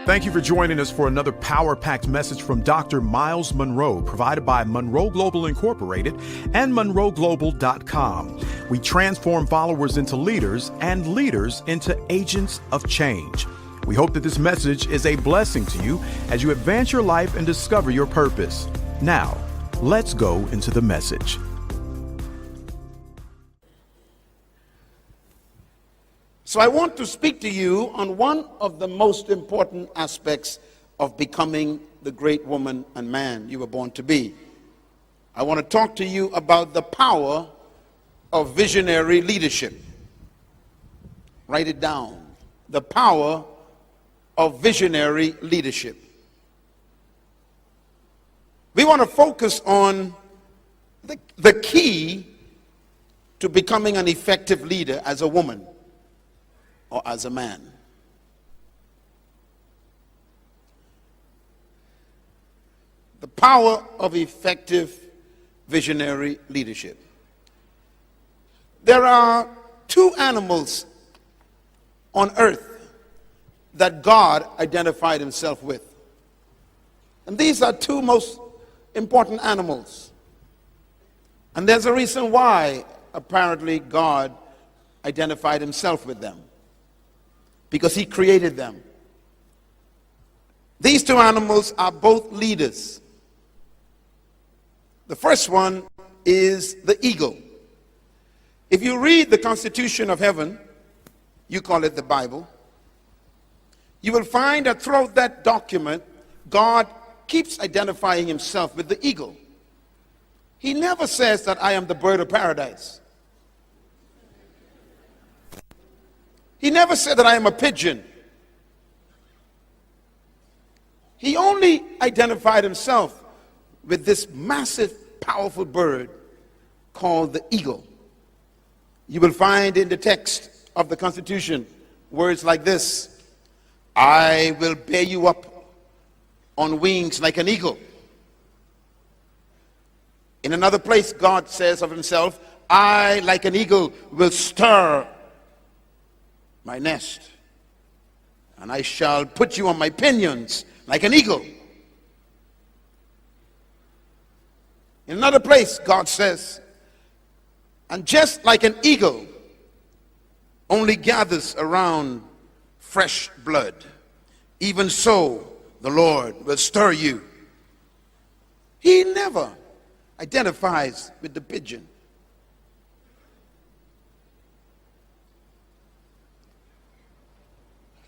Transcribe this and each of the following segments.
Thank you for joining us for another power-packed message from Dr. Myles Munroe, provided by Munroe Global Incorporated and MunroeGlobal.com. We transform followers into leaders and leaders into agents of change. We hope that this message is a blessing to you as you advance your life and discover your purpose. Now, let's go into the message. So I want to speak to you on one of the most important aspects of becoming the great woman and man you were born to be. I want to talk to you about the power of visionary leadership. Write it down. The power of visionary leadership. We want to focus on the key to becoming an effective leader as a woman or as a man. The power of effective visionary leadership. There are two animals on earth that God identified himself with. And these are two most important animals. And there's a reason why apparently God identified himself with them. Because he created them. These two animals are both leaders. The first one is the eagle. If you read the Constitution of Heaven, you call it the Bible, you will find that throughout that document, God keeps identifying himself with the eagle. He never says that I am the bird of paradise. He never said that I am a pigeon. He only identified himself with this massive, powerful bird called the eagle. You will find in the text of the Constitution words like this: I will bear you up on wings like an eagle. In another place, God says of himself, I, like an eagle, will stir my nest, and I shall put you on my pinions like an eagle. In another place, God says, and just like an eagle only gathers around fresh blood, even so the Lord will stir you. He never identifies with the pigeon.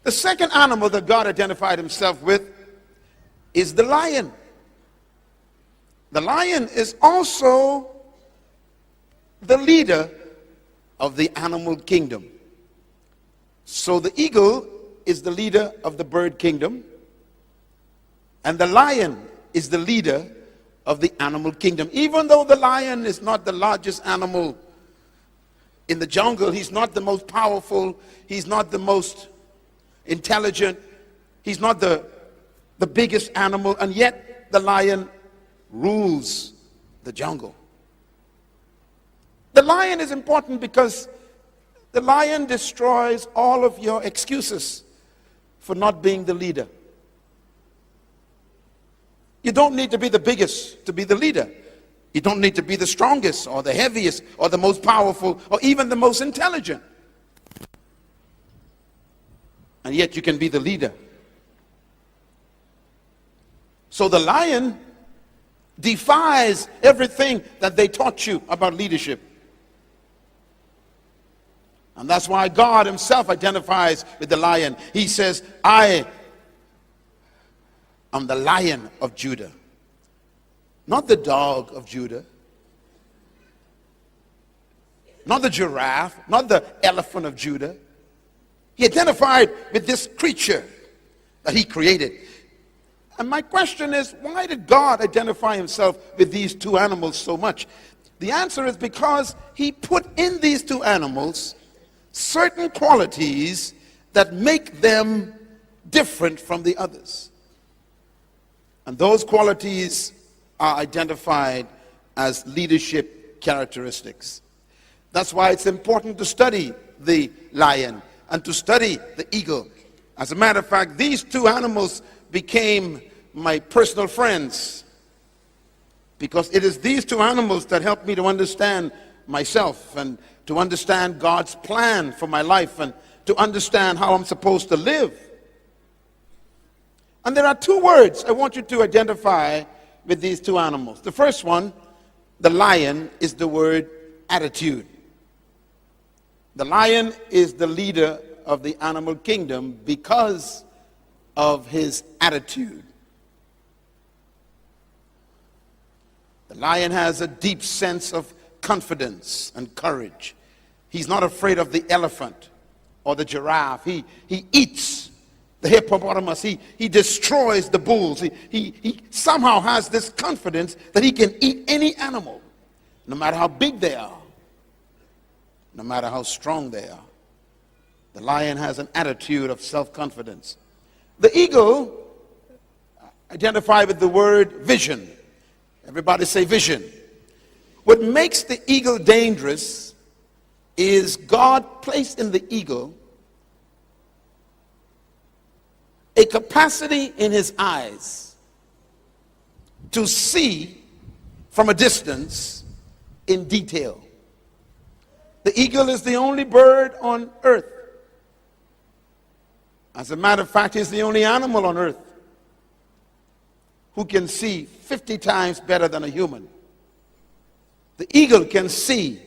The second animal that God identified himself with is the lion. The lion is also the leader of the animal kingdom. So the eagle is the leader of the bird kingdom, and the lion is the leader of the animal kingdom. Even though the lion is not the largest animal in the jungle, he's not the most powerful, he's not the most intelligent, he's not the biggest animal, and yet the lion rules the jungle. The lion is important because the lion destroys all of your excuses for not being the leader. You don't need to be the biggest to be the leader. You don't need to be the strongest or the heaviest or the most powerful or even the most intelligent. And yet you can be the leader. So the lion defies everything that they taught you about leadership. And that's why God himself identifies with the lion. He says, I am the Lion of Judah. Not the dog of Judah. Not the giraffe. Not the elephant of Judah. He identified with this creature that he created. And my question is, why did God identify himself with these two animals so much? The answer is because he put in these two animals certain qualities that make them different from the others. And those qualities are identified as leadership characteristics. That's why it's important to study the lion and to study the eagle As a matter of fact, these two animals became my personal friends, because it is these two animals that help me to understand myself and to understand God's plan for my life and to understand how I'm supposed to live. And there are two words I want you to identify with these two animals. The first one, the lion, is the word attitude. The lion is the leader of the animal kingdom because of his attitude. The lion has a deep sense of confidence and courage. He's not afraid of the elephant or the giraffe. He eats the hippopotamus. He destroys the bulls. He somehow has this confidence that he can eat any animal, no matter how big they are, no matter how strong they are. The lion has an attitude of self-confidence. The eagle, identified with the word vision. Everybody say vision. What makes the eagle dangerous is God placed in the eagle a capacity in his eyes to see from a distance in detail. The eagle is the only bird on earth. As a matter of fact, he's the only animal on earth who can see 50 times better than a human. The eagle can see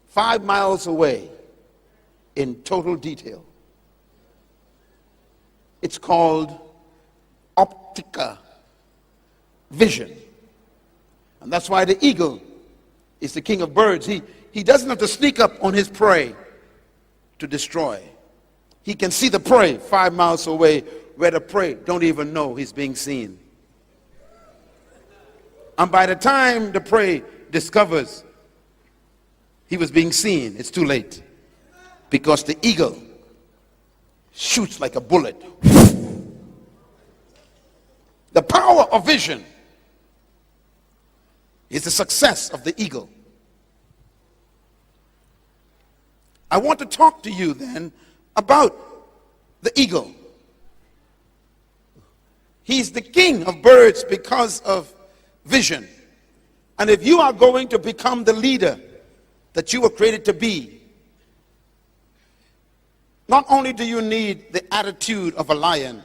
5 miles away in total detail. It's called optica vision. And that's why the eagle is the king of birds. He doesn't have to sneak up on his prey to destroy. He can see the prey 5 miles away where the prey don't even know he's being seen. And by the time the prey discovers he was being seen, it's too late, because the eagle shoots like a bullet. The power of vision is the success of the eagle. I want to talk to you then about the eagle. He's the king of birds because of vision. And if you are going to become the leader that you were created to be, not only do you need the attitude of a lion,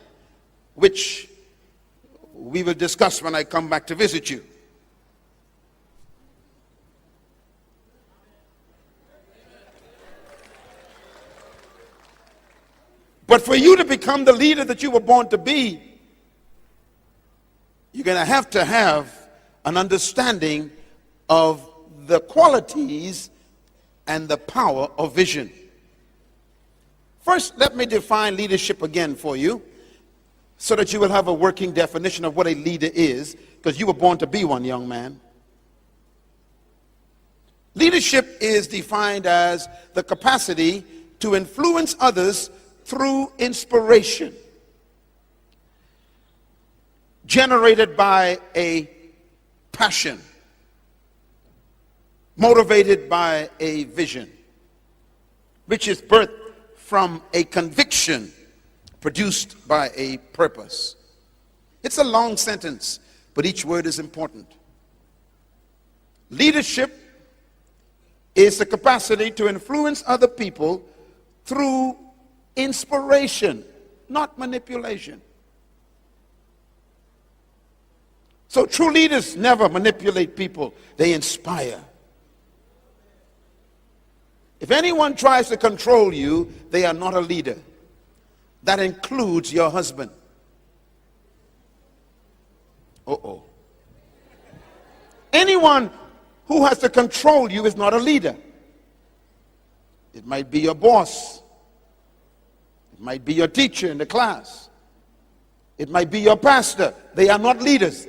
which we will discuss when I come back to visit you, but for you to become the leader that you were born to be, you're going to have an understanding of the qualities and the power of vision. First, let me define leadership again for you so that you will have a working definition of what a leader is, because you were born to be one, young man. Leadership is defined as the capacity to influence others through inspiration generated by a passion, motivated by a vision, which is birthed from a conviction produced by a purpose. It's a long sentence, but each word is important. Leadership is the capacity to influence other people through inspiration, not manipulation. So true leaders never manipulate people, they inspire. If anyone tries to control you, they are not a leader. That includes your husband. Anyone who has to control you is not a leader. It might be your boss. It might be your teacher in the class. It might be your pastor. They are not leaders.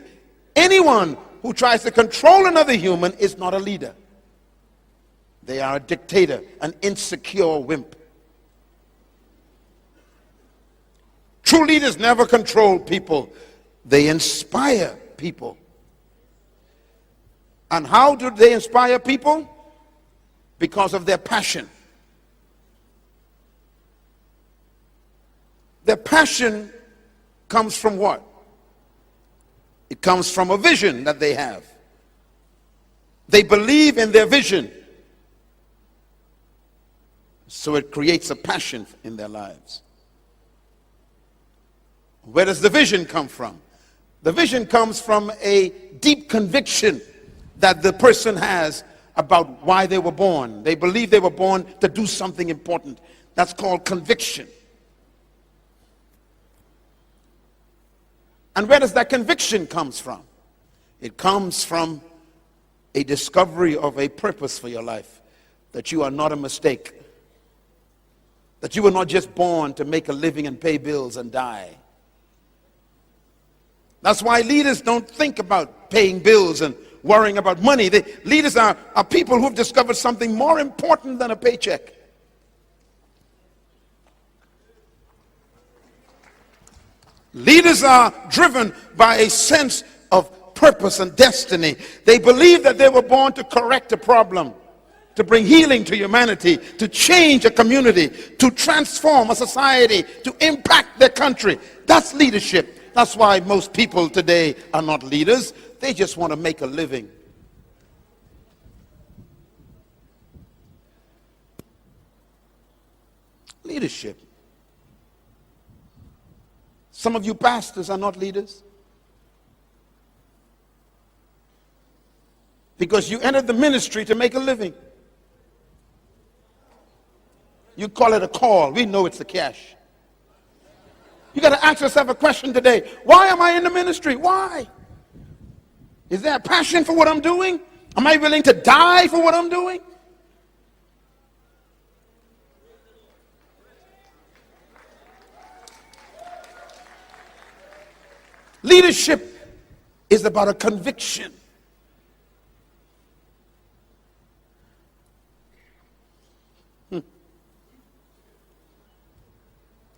Anyone who tries to control another human is not a leader. They are a dictator, an insecure wimp. True leaders never control people. They inspire people. And how do they inspire people? Because of their passion. Their passion comes from what? It comes from a vision that they have. They believe in their vision. So it creates a passion in their lives. Where does the vision come from? The vision comes from a deep conviction that the person has about why they were born. They believe they were born to do something important. That's called conviction. And where does that conviction comes from? It comes from a discovery of a purpose for your life, that you are not a mistake, that you were not just born to make a living and pay bills and die. That's why leaders don't think about paying bills and worrying about money. Leaders are people who've discovered something more important than a paycheck. Leaders are driven by a sense of purpose and destiny. They believe that they were born to correct a problem, to bring healing to humanity, to change a community, to transform a society, to impact their country. That's leadership. That's why most people today are not leaders. They just want to make a living. Leadership. Some of you pastors are not leaders because you entered the ministry to make a living. You call it a call. We know it's a cash. You got to ask yourself a question today. Why am I in the ministry? Why? Is there a passion for what I'm doing? Am I willing to die for what I'm doing? Leadership is about a conviction.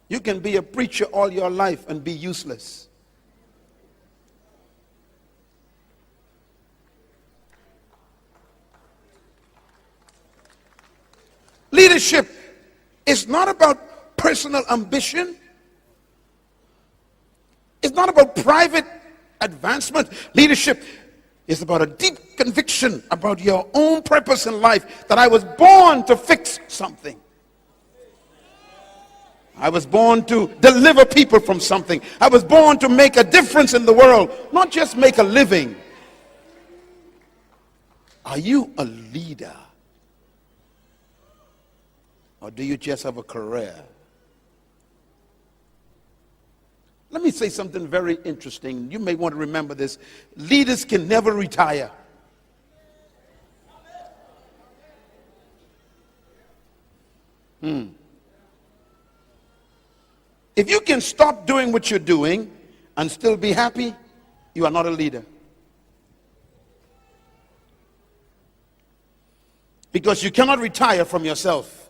You can be a preacher all your life and be useless. Leadership is not about personal ambition. It's not about private advancement. Leadership is about a deep conviction about your own purpose in life, that I was born to fix something. I was born to deliver people from something. I was born to make a difference in the world, not just make a living. Are you a leader? Or do you just have a career? Let me say something very interesting. You may want to remember this. Leaders can never retire. If you can stop doing what you're doing and still be happy, you are not a leader. Because you cannot retire from yourself.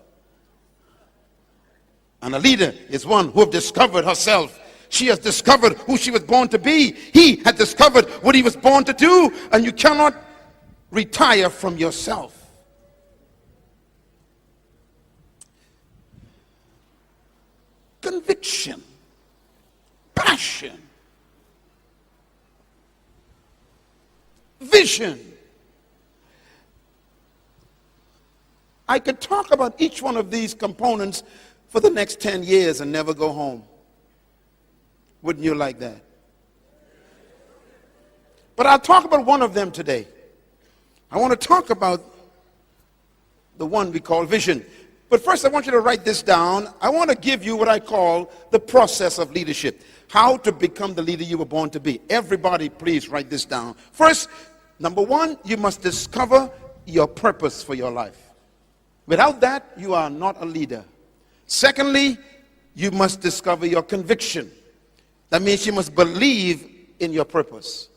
And a leader is one who has discovered herself. She has discovered who she was born to be. He had discovered what he was born to do. And you cannot retire from yourself. Conviction, passion, vision. I could talk about each one of these components for the next 10 years and never go home. Wouldn't you like that? But I'll talk about one of them today. I want to talk about the one we call vision. But first I want you to write this down. I want to give you what I call the process of leadership. How to become the leader you were born to be. Everybody please write this down. First, number one, you must discover your purpose for your life. Without that, you are not a leader. Secondly, you must discover your conviction. That means you must believe in your purpose.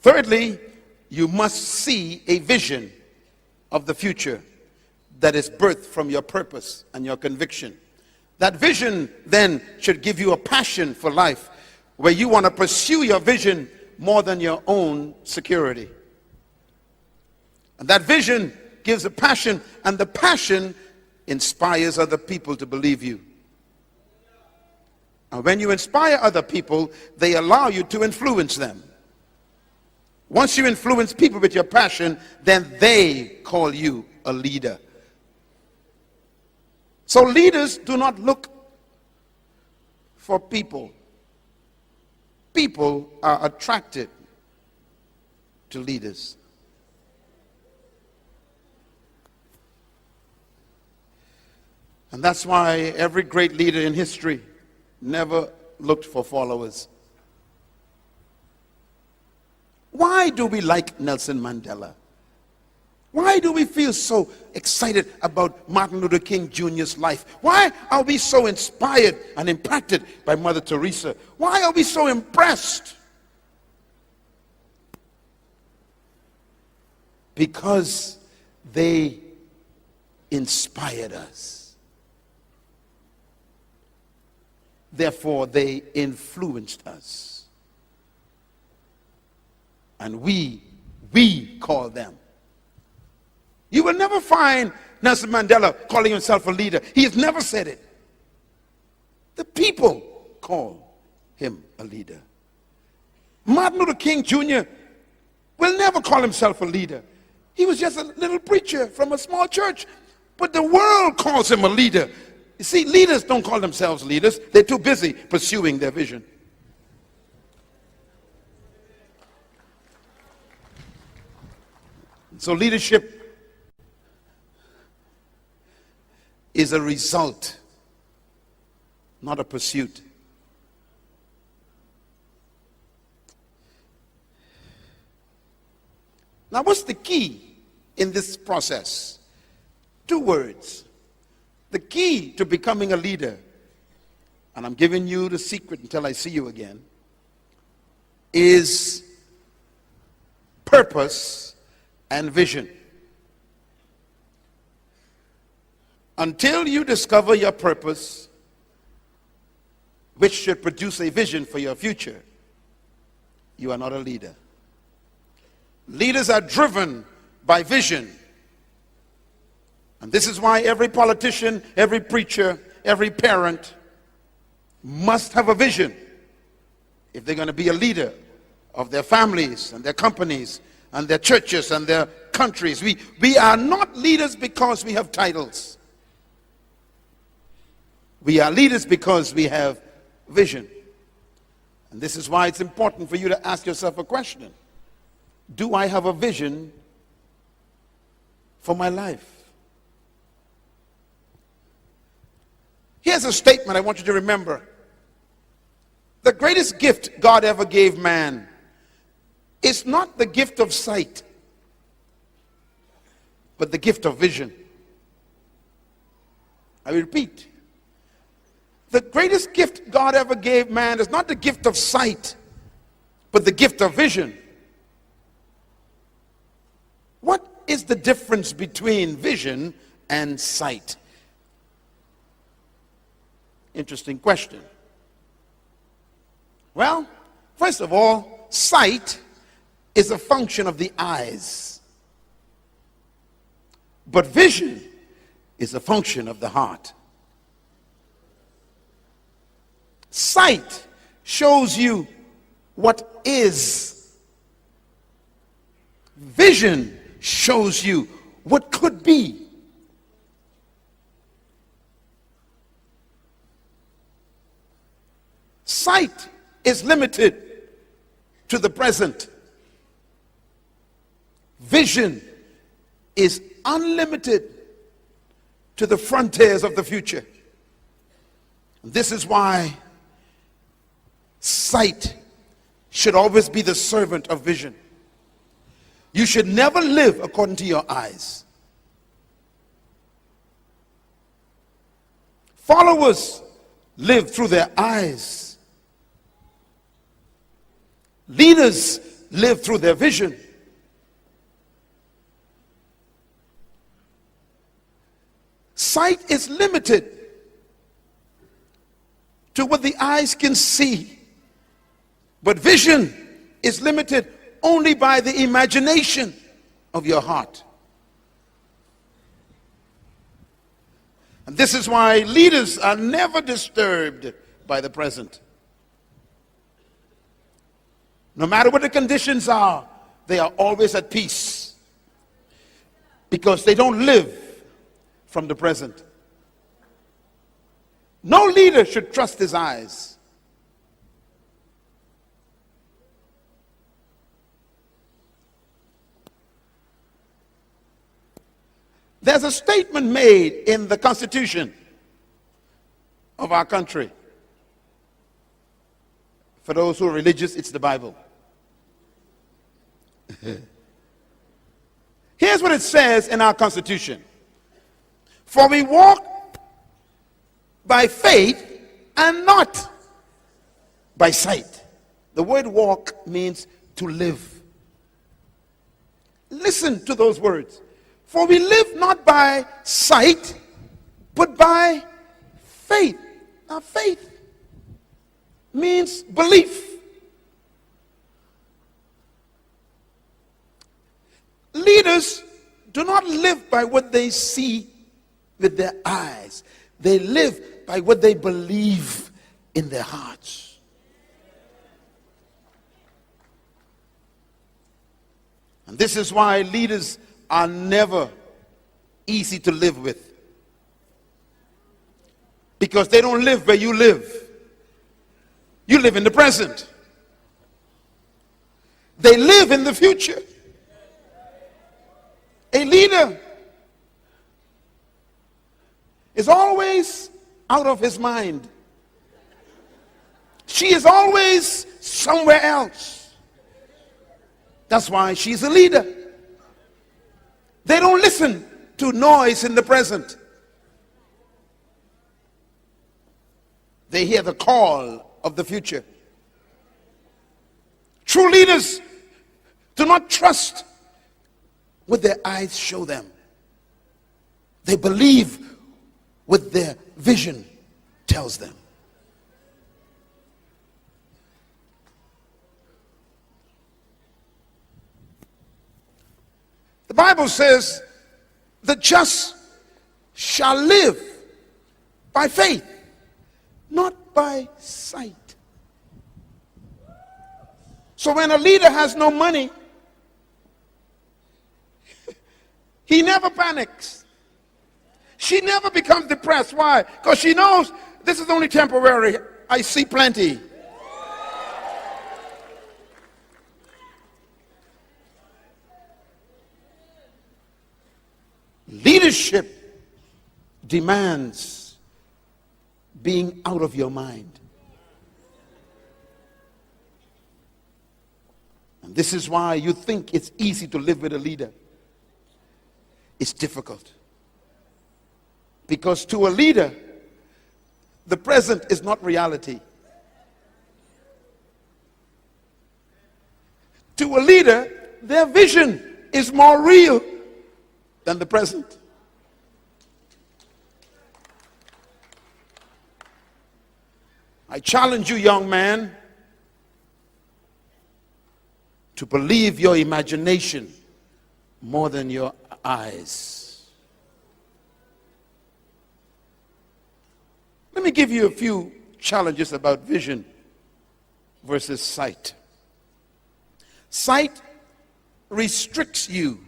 Thirdly, you must see a vision of the future that is birthed from your purpose and your conviction. That vision then should give you a passion for life, where you want to pursue your vision more than your own security. And that vision gives a passion, and the passion inspires other people to believe you. And when you inspire other people, they allow you to influence them. Once you influence people with your passion, then they call you a leader. So leaders do not look for people. People are attracted to leaders. And that's why every great leader in history never looked for followers. Why do we like Nelson Mandela? Why do we feel so excited about Martin Luther King Jr.'s life? Why are we so inspired and impacted by Mother Teresa? Why are we so impressed? Because they inspired us. Therefore, they influenced us. And we call them. You will never find Nelson Mandela calling himself a leader. He has never said it. The people call him a leader. Martin Luther King Jr. will never call himself a leader. He was just a little preacher from a small church. But the world calls him a leader. You see, leaders don't call themselves leaders. They're too busy pursuing their vision. So leadership is a result, not a pursuit. Now, what's the key in this process? 2 words. The key to becoming a leader, and I'm giving you the secret until I see you again, is purpose and vision. Until you discover your purpose, which should produce a vision for your future, you are not a leader. Leaders are driven by vision. And this is why every politician, every preacher, every parent must have a vision if they're going to be a leader of their families and their companies and their churches and their countries. We are not leaders because we have titles. We are leaders because we have vision. And this is why it's important for you to ask yourself a question. Do I have a vision for my life? Here's a statement I want you to remember. The greatest gift God ever gave man is not the gift of sight, but the gift of vision. I repeat. The greatest gift God ever gave man is not the gift of sight, but the gift of vision. What is the difference between vision and sight? Interesting question. Well, first of all, sight is a function of the eyes. But vision is a function of the heart. Sight shows you what is. Vision shows you what could be. Sight is limited to the present. Vision is unlimited to the frontiers of the future. This is why sight should always be the servant of vision. You should never live according to your eyes. Followers live through their eyes. Leaders live through their vision. Sight is limited to what the eyes can see, but vision is limited only by the imagination of your heart. And this is why leaders are never disturbed by the present. No matter what the conditions are, they are always at peace because they don't live from the present. No leader should trust his eyes. There's a statement made in the Constitution of our country. For those who are religious, it's the Bible. Here's what it says in our Constitution. For we walk by faith and not by sight. The word walk means to live. Listen to those words. For we live not by sight, but by faith. Now, faith means belief. Leaders do not live by what they see with their eyes. They live by what they believe in their hearts. And this is why leaders are never easy to live with. Because they don't live where you live. You live in the present. They live in the future. A leader is always out of his mind. She is always somewhere else. That's why she's a leader. They don't listen to noise in the present. They hear the call of the future. True leaders do not trust what their eyes show them. They believe what their vision tells them. The Bible says, the just shall live by faith, not by sight. So when a leader has no money, he never panics. She never becomes depressed. Why? Because she knows this is only temporary. I see plenty. Leadership demands being out of your mind. And this is why you think it's easy to live with a leader. It's difficult. Because to a leader, the present is not reality. To a leader, their vision is more real than the present. I challenge you, young man, to believe your imagination more than your eyes. Let me give you a few challenges about vision versus sight. Sight restricts you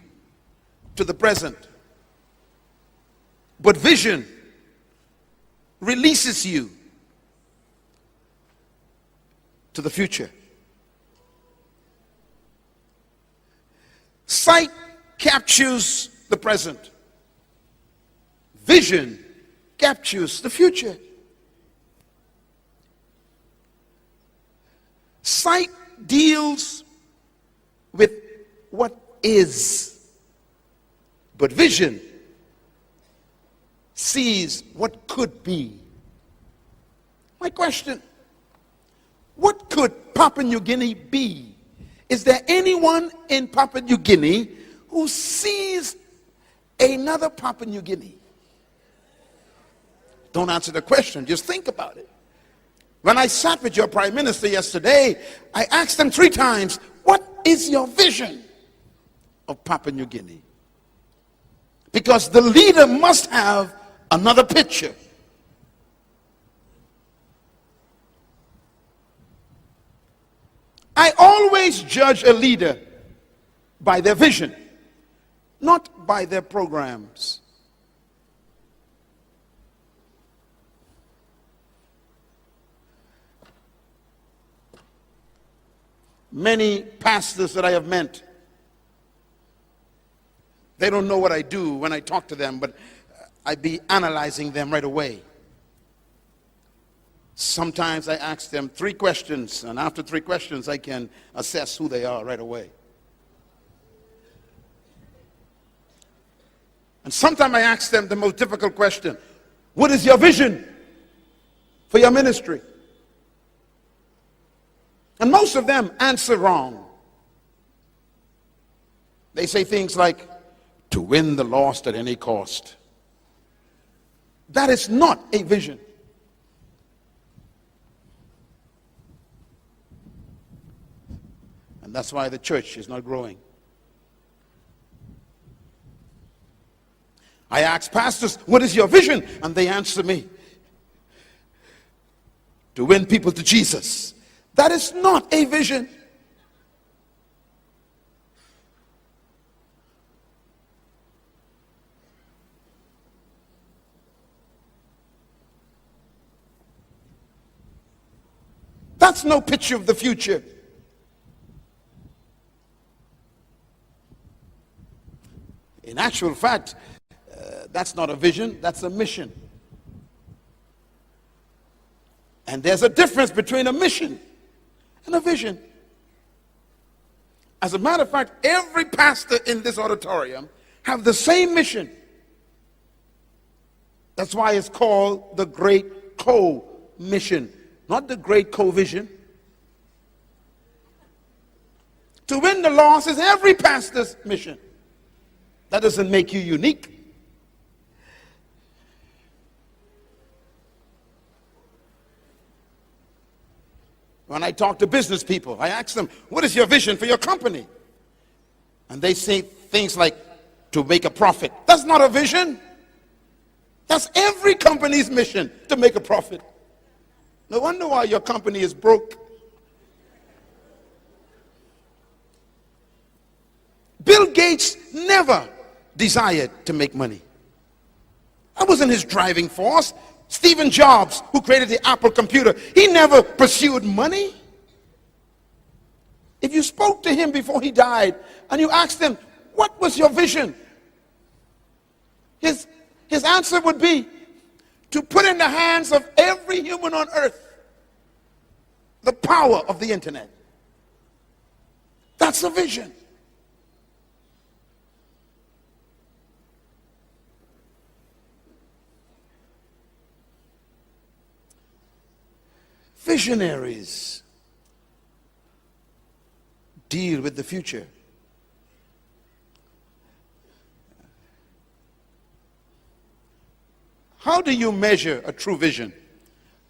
to the present, but vision releases you to the future. Sight captures the present. Vision captures the future. Sight deals with what is, but vision sees what could be. My question, what could Papua New Guinea be? Is there anyone in Papua New Guinea who sees another Papua New Guinea? Don't answer the question, just think about it. When I sat with your prime minister yesterday, I asked him 3 times, what is your vision of Papua New Guinea? Because the leader must have another picture. always judge a leader by their vision, not by their programs. Many pastors that I have met, they don't know what I do when I talk to them, but I be analyzing them right away. Sometimes I ask them 3 questions, and after 3 questions, I can assess who they are right away. And sometimes I ask them the most difficult question: what is your vision for your ministry? And most of them answer wrong. They say things like, to win the lost at any cost. That is not a vision. And that's why the church is not growing. I ask pastors, what is your vision? And they answer me, to win people to Jesus. That is not a vision. That's no picture of the future. In actual fact, that's not a vision, that's a mission. And there's a difference between a mission and a vision. As a matter of fact, every pastor in this auditorium have the same mission. That's why it's called the Great Co-Mission, not the Great Co-Vision. To win the lost is every pastor's mission. That doesn't make you unique. When I talk to business people, I ask them, what is your vision for your company? And they say things like, to make a profit. That's not a vision. That's every company's mission, to make a profit. No wonder why your company is broke. Bill Gates never desired to make money. That wasn't his driving force. Steve Jobs, who created the Apple computer, he never pursued money. If you spoke to him before he died and you asked him, what was your vision? His answer would be to put in the hands of every human on earth the power of the internet. That's a vision. Visionaries deal with the future. How do you measure a true vision?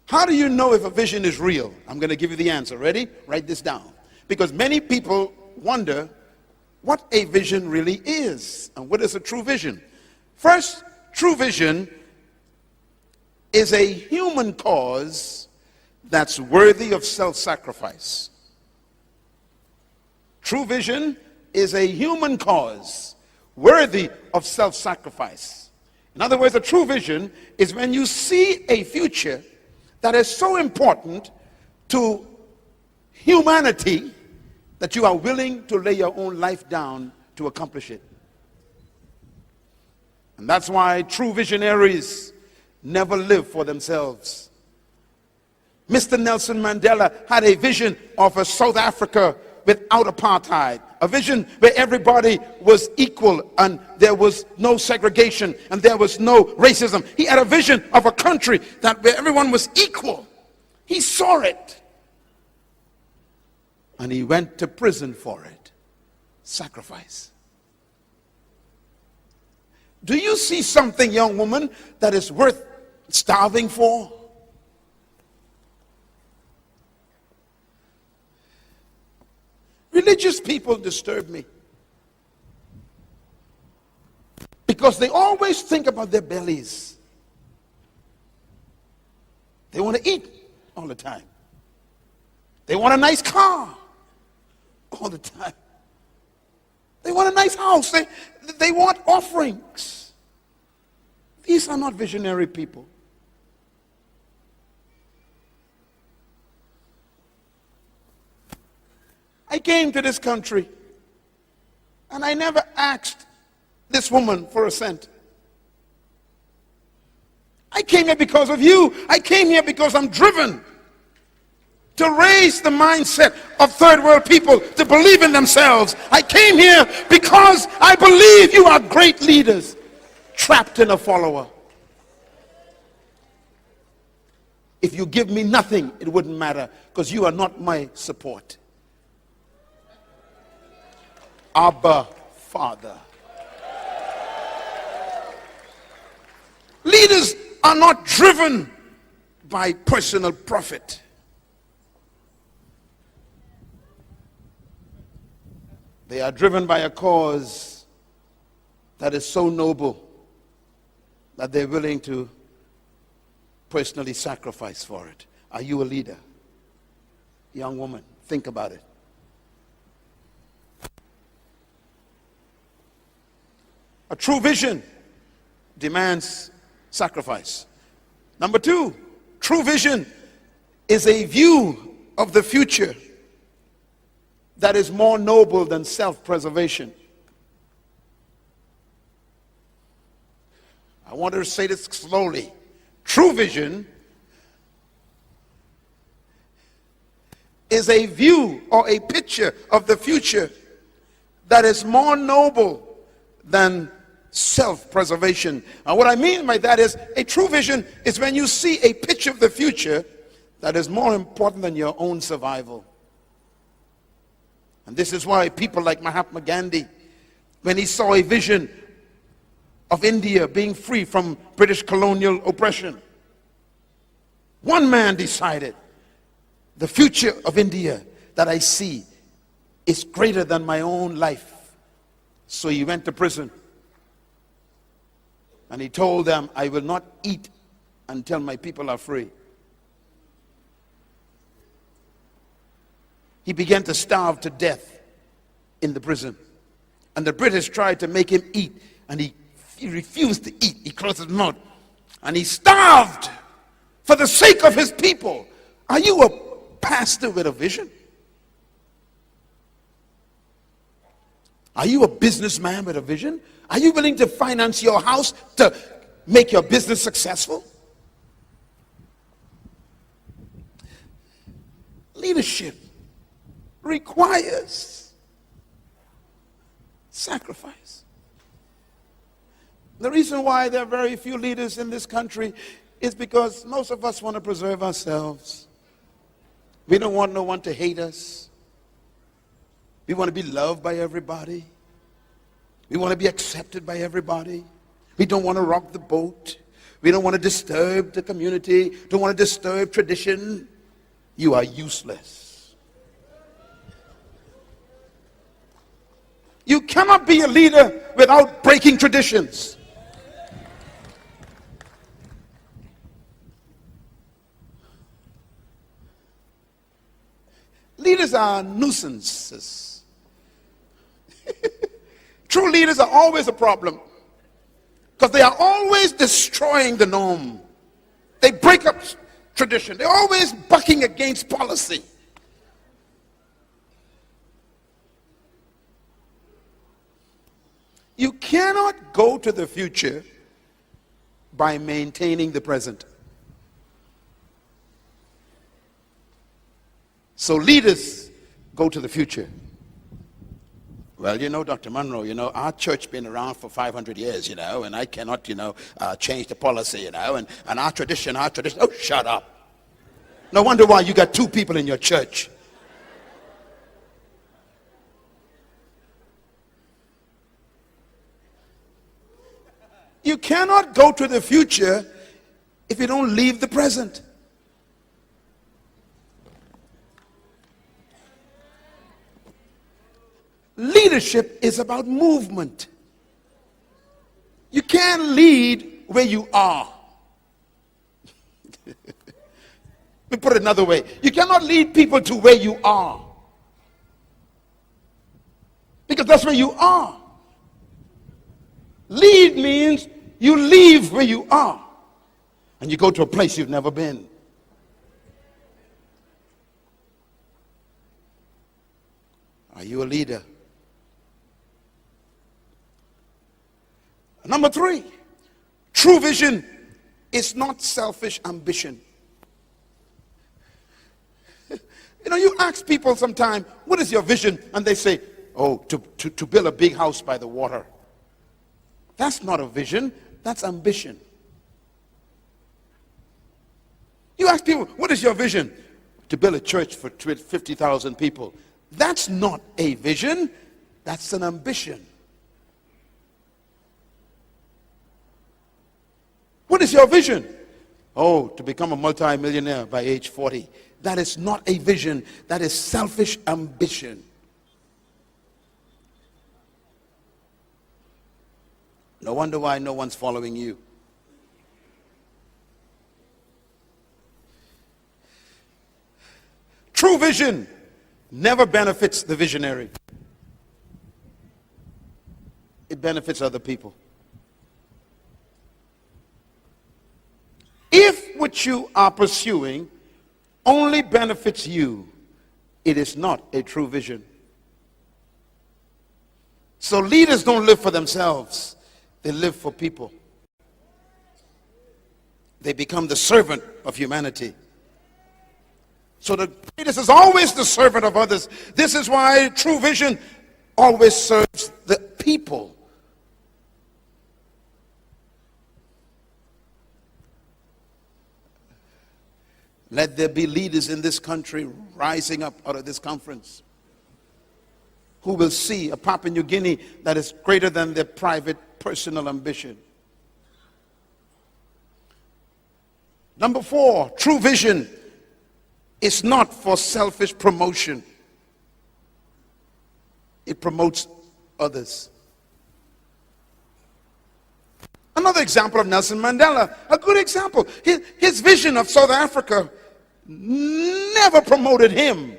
How do you know if a vision is real? I'm going to give you the answer. Ready? Write this down. Because many people wonder what a vision really is and what is a true vision. First, true vision is a human cause that's worthy of self-sacrifice. True vision is a human cause worthy of self-sacrifice. In other words, a true vision is when you see a future that is so important to humanity that you are willing to lay your own life down to accomplish it. And that's why true visionaries never live for themselves. Mr. Nelson Mandela had a vision of a South Africa without apartheid, a vision where everybody was equal and there was no segregation and there was no racism. He had a vision of a country where everyone was equal. He saw it and he went to prison for it. Sacrifice. Do you see something, young woman, that is worth starving for? Religious people disturb me because they always think about their bellies. They want to eat all the time. They want a nice car all the time. They want a nice house. They want offerings. These are not visionary people. I came to this country and I never asked this woman for a cent. I came here because of you. I came here because I'm driven to raise the mindset of third world people to believe in themselves. I came here because I believe you are great leaders trapped in a follower. If you give me nothing, it wouldn't matter because you are not my support. Abba, Father. Leaders are not driven by personal profit. They are driven by a cause that is so noble that they're willing to personally sacrifice for it. Are you a leader? Young woman, think about it. A true vision demands sacrifice. Number two, true vision is a view of the future that is more noble than self-preservation. I want to say this slowly. True vision is a view or a picture of the future that is more noble than self-preservation. And what I mean by that is a true vision is when you see a picture of the future that is more important than your own survival. And this is why people like Mahatma Gandhi, when he saw a vision of India being free from British colonial oppression, one man decided, the future of India that I see is greater than my own life. So he went to prison. And he told them, I will not eat until my people are free. He began to starve to death in the prison. And the British tried to make him eat. And he refused to eat. He closed his mouth. And he starved for the sake of his people. Are you a pastor with a vision? Are you a businessman with a vision? Are you willing to finance your house to make your business successful? Leadership requires sacrifice. The reason why there are very few leaders in this country is because most of us want to preserve ourselves. We don't want no one to hate us. We want to be loved by everybody. We want to be accepted by everybody. We don't want to rock the boat. We don't want to disturb the community. Don't want to disturb tradition. You are useless. You cannot be a leader without breaking traditions. Leaders are nuisances. True leaders are always a problem because they are always destroying the norm. They break up tradition. They're always bucking against policy. You cannot go to the future by maintaining the present. So leaders go to the future. Well, you know, Dr. Munroe, you know, our church been around for 500 years, you know, and I cannot, change the policy, you know, and our tradition, oh, shut up. No wonder why you got two people in your church. You cannot go to the future if you don't leave the present. Leadership is about movement. You can't lead where you are. Let me put it another way. You cannot lead people to where you are. because that's where you are. Lead means you leave where you are and you go to a place you've never been. Are you a leader? Number 3, true vision is not selfish ambition. You know, you ask people sometime, what is your vision? And they say, oh, to build a big house by the water. That's not a vision, that's ambition. You ask people, what is your vision? To build a church for 50,000 people. That's not a vision, that's an ambition. What is your vision? Oh, to become a multi-millionaire by age 40. That is not a vision, that is selfish ambition. No wonder why no one's following you. True vision never benefits the visionary. It benefits other people. If what you are pursuing only benefits you, it is not a true vision. So leaders don't live for themselves, they live for people. They become the servant of humanity. So the greatest is always the servant of others. This is why true vision always serves the people. Let there be leaders in this country rising up out of this conference who will see a Papua New Guinea that is greater than their private personal ambition. Number 4, true vision is not for selfish promotion. It promotes others. Another example of Nelson Mandela, a good example. His vision of South Africa never promoted him.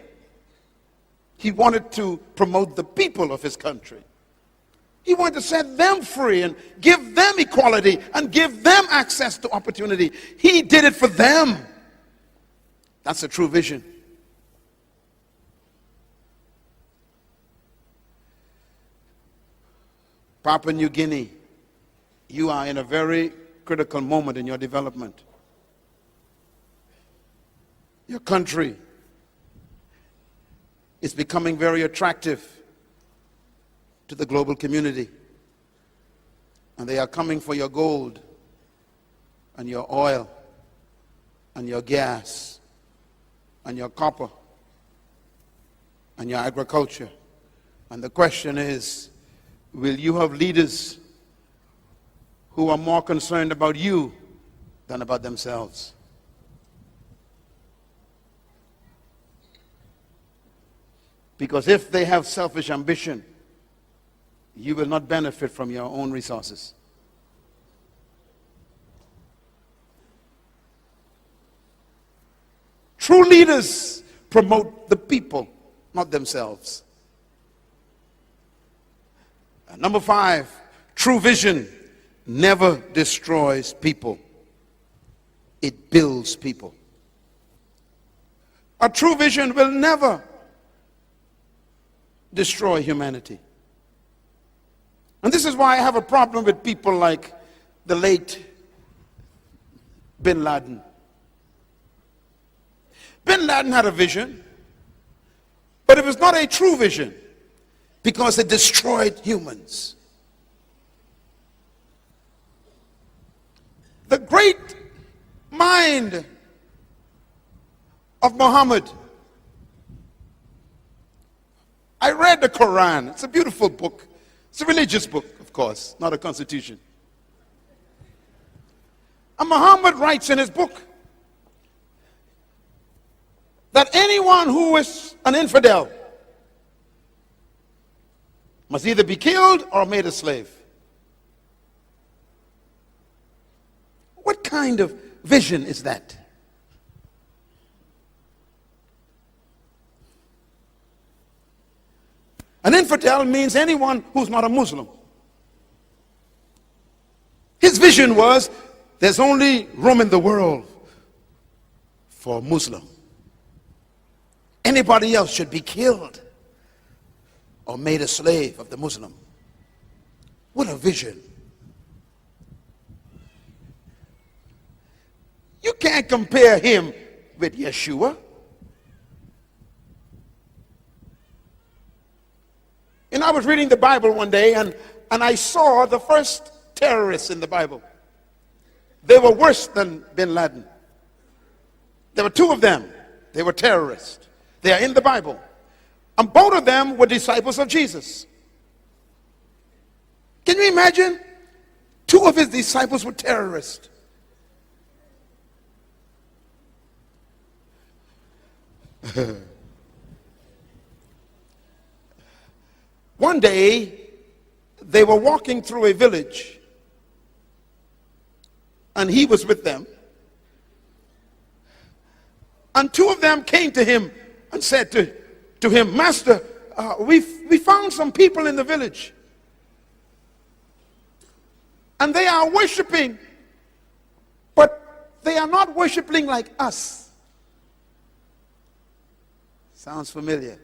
He wanted to promote the people of his country. He wanted to set them free and give them equality and give them access to opportunity. He did it for them. That's a true vision. Papua New Guinea, you are in a very critical moment in your development. Your country is becoming very attractive to the global community. And they are coming for your gold and your oil and your gas and your copper and your agriculture. And the question is, will you have leaders who are more concerned about you than about themselves? Because if they have selfish ambition, you will not benefit from your own resources. True leaders promote the people, not themselves. And number 5, true vision never destroys people. It builds people. A true vision will never destroy humanity. And this is why I have a problem with people like the late Bin Laden. Bin Laden had a vision, but it was not a true vision because it destroyed humans. The great mind of Muhammad. I read the Quran. It's a beautiful book. It's a religious book, of course, not a constitution. And Muhammad writes in his book that anyone who is an infidel must either be killed or made a slave. What kind of vision is that? An infidel means anyone who's not a Muslim. His vision was, there's only room in the world for a Muslim. Anybody else should be killed or made a slave of the Muslim. What a vision. You can't compare him with Yeshua. And I was reading the Bible one day and I saw the first terrorists in the Bible. They were worse than bin Laden. There were two of them. They were terrorists. They are in the Bible. And both of them were disciples of Jesus. Can you imagine? Two of his disciples were terrorists. One day, they were walking through a village, and he was with them. And two of them came to him and said to him, Master, we found some people in the village, and they are worshiping, but they are not worshiping like us. Sounds familiar.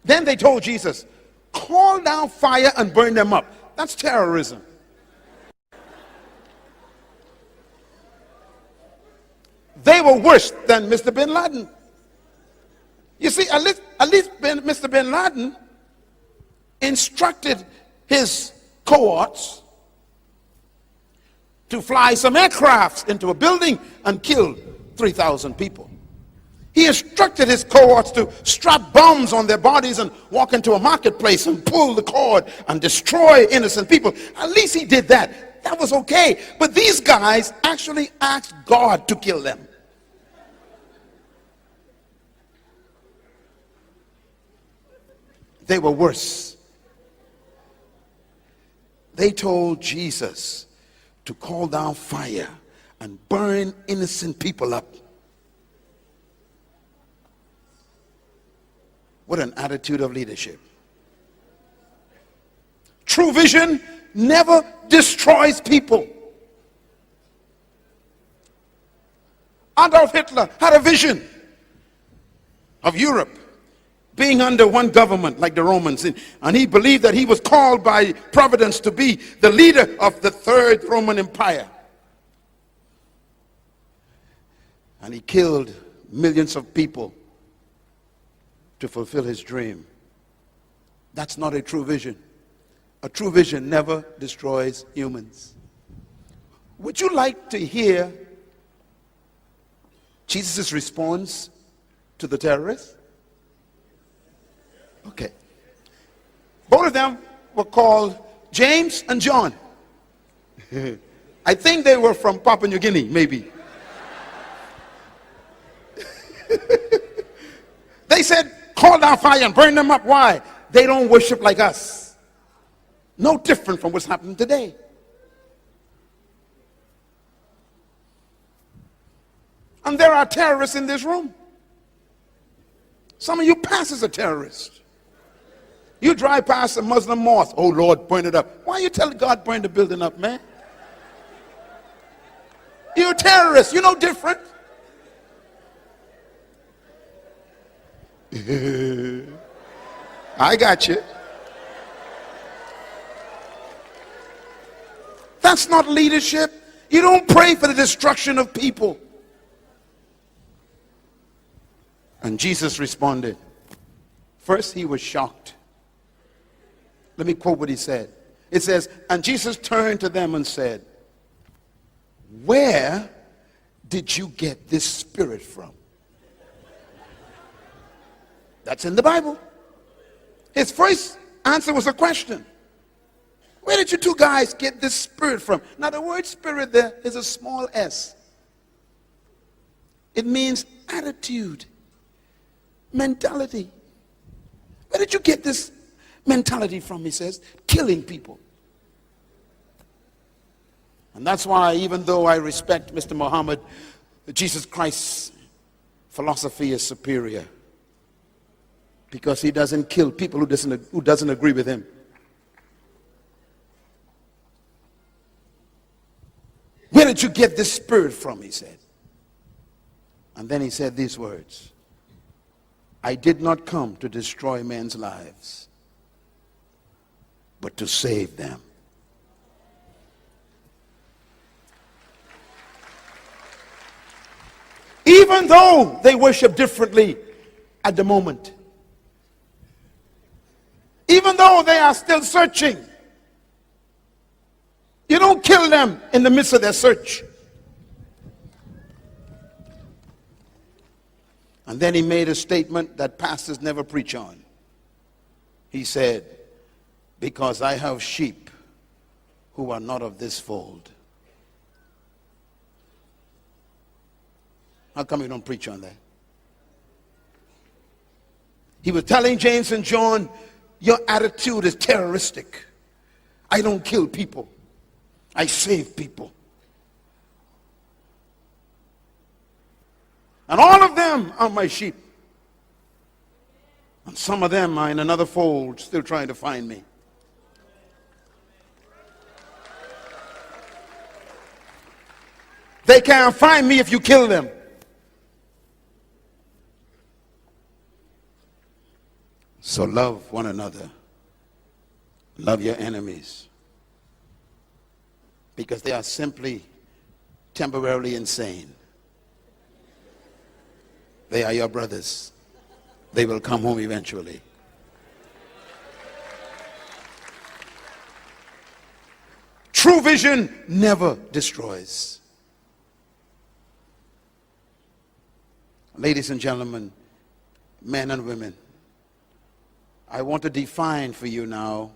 Then they told Jesus, call down fire and burn them up. That's terrorism. They were worse than Mr. Bin Laden. You see, at least Mr. Bin Laden instructed his cohorts to fly some aircrafts into a building and kill 3,000 people. He instructed his cohorts to strap bombs on their bodies and walk into a marketplace and pull the cord and destroy innocent people. At least he did that. That was okay. But these guys actually asked God to kill them. They were worse. They told Jesus to call down fire and burn innocent people up. What an attitude of leadership. True vision never destroys people. Adolf Hitler had a vision of Europe being under one government like the Romans, and he believed that he was called by providence to be the leader of the Third Roman Empire. And he killed millions of people to fulfill his dream. That's not a true vision. A true vision never destroys humans. Would you like to hear Jesus' response to the terrorists? Okay. Both of them were called James and John. I think they were from Papua New Guinea, maybe. They said, call down fire and burn them up. Why? They don't worship like us. No different from what's happening today. And there are terrorists in this room. Some of you pass as a terrorist. You drive past a Muslim mosque. Oh Lord, burn it up. Why are you telling God burn the building up, man? You're a terrorist. You're no different. I got you. That's not leadership. You don't pray for the destruction of people. And Jesus responded. First, he was shocked. Let me quote what he said. It says, and Jesus turned to them and said, where did you get this spirit from? That's in the Bible. His first answer was a question. Where did you two guys get this spirit from? Now the word spirit there is a small s. It means attitude, mentality. Where did you get this mentality from, he says? Killing people. And that's why, even though I respect Mr. Muhammad, Jesus Christ's philosophy is superior. because he doesn't kill people who doesn't agree with him. Where did you get this spirit from? He said. And then he said these words: I did not come to destroy men's lives, but to save them. Even though they worship differently at the moment, even though they are still searching, you don't kill them in the midst of their search. And then he made a statement that pastors never preach on. He said, because I have sheep who are not of this fold. How come you don't preach on that? He was telling James and John, your attitude is terroristic. I don't kill people. I save people. And all of them are my sheep. And some of them are in another fold, still trying to find me. They can't find me if you kill them. So love one another. Love your enemies. Because they are simply temporarily insane. They are your brothers. They will come home eventually. True vision never destroys. Ladies and gentlemen, men and women, I want to define for you now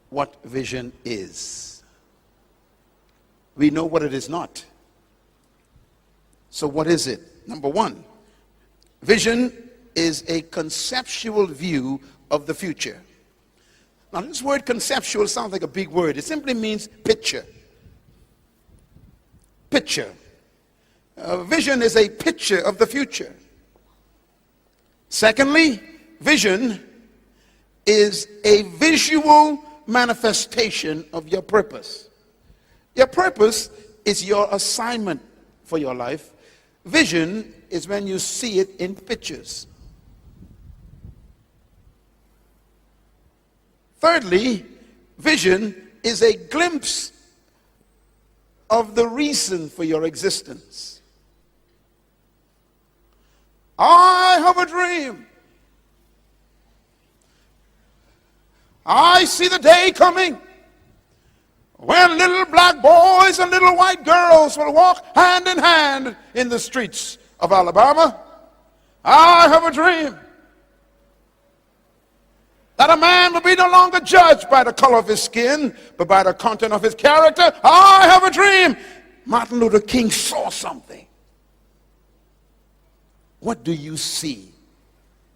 what vision is. We know what it is not. So what is it? Number one, vision is a conceptual view of the future. Now this word conceptual sounds like a big word. It simply means picture. Picture. Vision is a picture of the future. Secondly, vision is a visual manifestation of your purpose. Your purpose is your assignment for your life. Vision is when you see it in pictures. Thirdly, vision is a glimpse of the reason for your existence. I have a dream. I see the day coming when little black boys and little white girls will walk hand in hand in the streets of Alabama. I have a dream that a man will be no longer judged by the color of his skin, but by the content of his character. I have a dream. Martin Luther King saw something. What do you see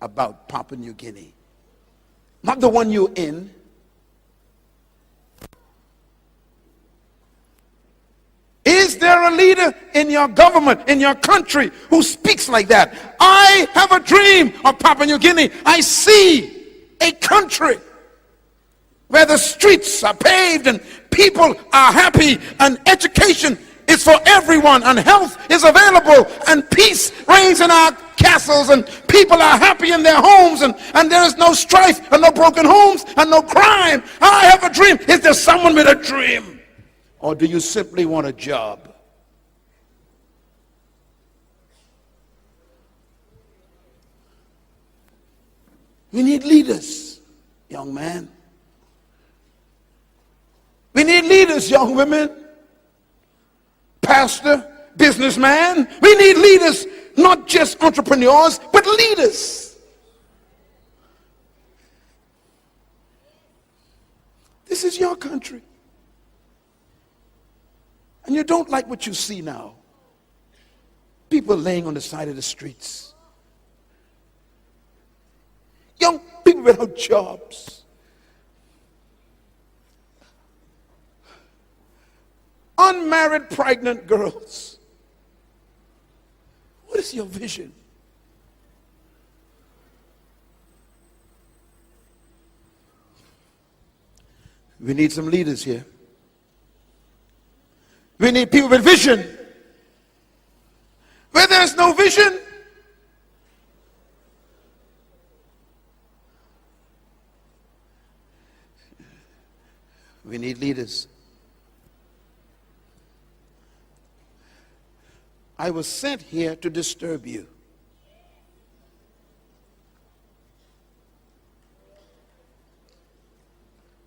about Papua New Guinea? Not the one you're in. Is there a leader in your government, in your country, who speaks like that? I have a dream of Papua New Guinea. I see a country where the streets are paved and people are happy and education is for everyone and health is available and peace reigns in our castles and people are happy in their homes and there is no strife and no broken homes and no crime. I have a dream. Is there someone with a dream? Or do you simply want a job? We need leaders, young man. We need leaders, young women. Pastor, businessman. We need leaders, not just entrepreneurs, but leaders. This is your country. And you don't like what you see now. People laying on the side of the streets. Young people without jobs. Unmarried pregnant girls. What is your vision? We need some leaders here. We need people with vision. Where there's no vision, we need leaders. I was sent here to disturb you.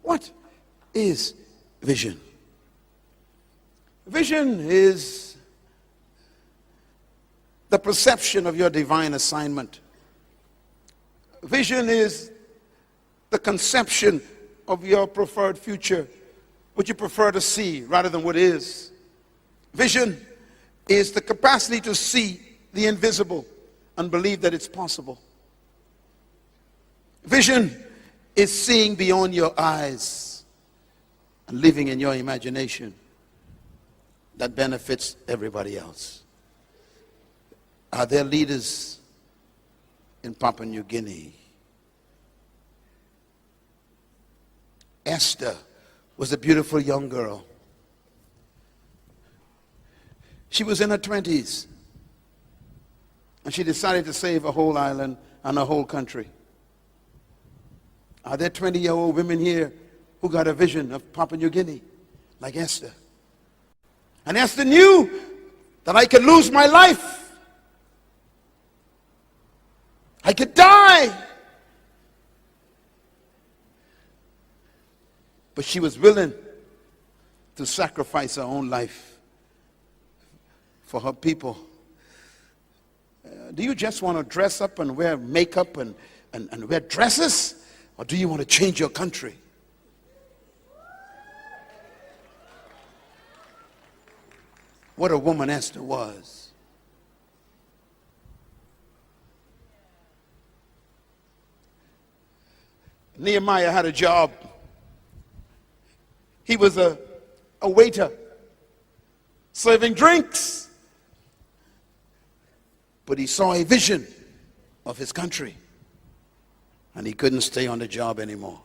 What is vision? Vision is the perception of your divine assignment. Vision is the conception of your preferred future, what you prefer to see rather than what is. Vision is the capacity to see the invisible and believe that it's possible. Vision is seeing beyond your eyes and living in your imagination that benefits everybody else. Are there leaders in Papua New Guinea? Esther was a beautiful young girl. She was in her 20s, and she decided to save a whole island and a whole country. Are there 20-year-old women here who got a vision of Papua New Guinea, like Esther? And Esther knew that I could lose my life. I could die. But she was willing to sacrifice her own life for her people. Do you just want to dress up and wear makeup and wear dresses? Or do you want to change your country? What a woman Esther was. Nehemiah had a job. He was a waiter, serving drinks. But he saw a vision of his country, and he couldn't stay on the job anymore.